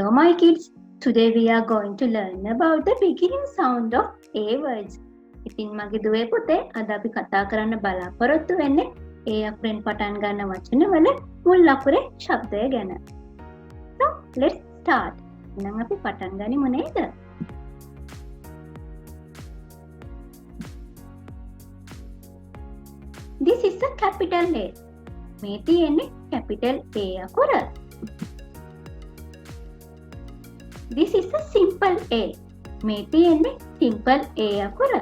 Hello my kids. Today we are going to learn about the beginning sound of A words. ඉතින් මගේ දුවේ පුතේ අද අපි කතා කරන්න බලාපොරොත්තු වෙන්නේ A අකුරෙන් පටන් ගන්න වචනවල මුල් අකුරේ ශබ්දය ගැන. So let's start. එහෙනම් අපි පටන් ගනිමු නේද? This is a capital A. මේ තියෙන්නේ capital A අකුර. This is a simple A. මේ තියෙන්නේ simple A අකුර.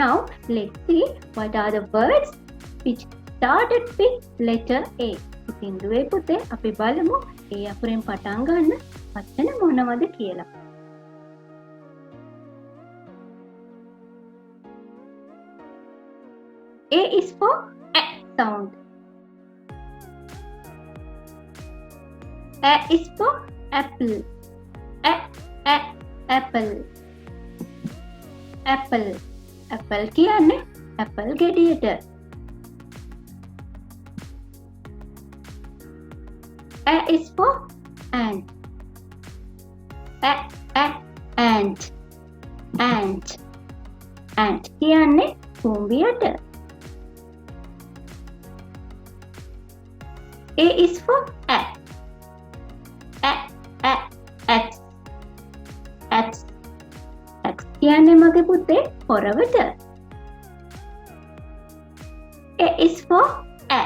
Now let's see what are the words which started with letter A. ඉතින් දුවේ පුතේ අපි බලමු A අකුරෙන් පටන් ගන්න වචන මොනවද කියලා. A is for A sound. A is for apple. Apple. Apple. Apple කියන්නේ apple ගෙඩියට. A is for ant. Ant. Ant කියන්නේ කුඹියට. A is for A. X කියන්නේ මගේ පුතේ පොරවට. A is for A.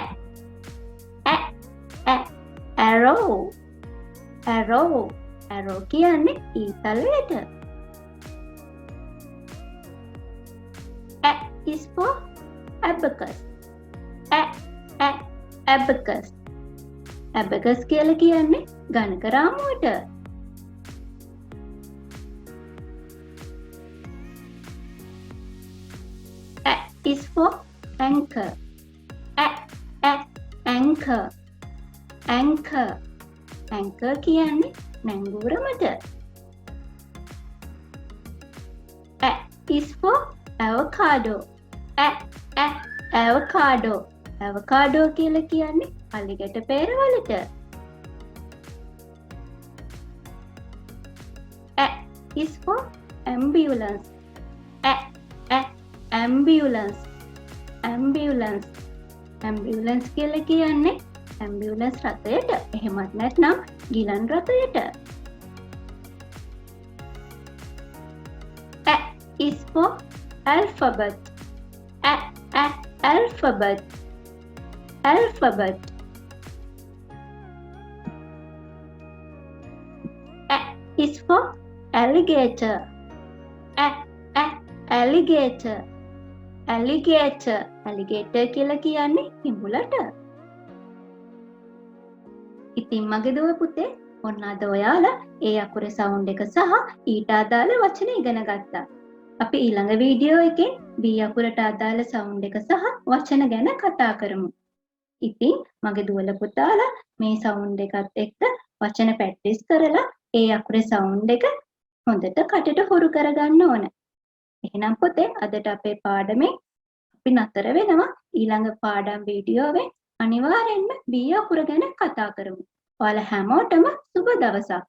Arrow. Arrow කියන්නේ ඊතලයට. A is for abacus. Abacus කියලා කියන්නේ ගණක රාමුවට. A is for anchor. Anchor කියන්නේ නැංගුරමට. A is for avocado. Avocado කියලා කියන්නේ Alligator පෙරවලට. A is for ambulance. Ambulance කියලා කියන්නේ ambulance රථයට. එහෙමත් නැත්නම් ගිලන් රථයට. A is for alphabet. Alphabet. A is for alligator. Alligator කියලා කියන්නේ හිඹුලට. ඉතින් මගේ දුව පුතේ ඔන්න අද ඔයාලා ඒ අකුරේ සවුන්ඩ් එක සහ ඊට අදාළ වචන ඉගෙන ගත්තා. අපි ඊළඟ වීඩියෝ එකේ B අකුරට අදාළ සවුන්ඩ් එක සහ වචන ගැන කතා කරමු. ඉතින් මගේ දුවල පුතාලා මේ සවුන්ඩ් එකත් එක්ක වචන ප්‍රැක්ටිස් කරලා ඒ අකුරේ සවුන්ඩ් එක හොඳට කටට හුරු කරගන්න ඕන. එහෙනම් පුතේ අදට අපේ පාඩමේ අපි නතර වෙනවා. ඊළඟ පාඩම් වීඩියෝවෙන් අනිවාර්යෙන්ම B අකුර ගැන කතා කරමු. ඔයාලා හැමෝටම සුබ දවසක්.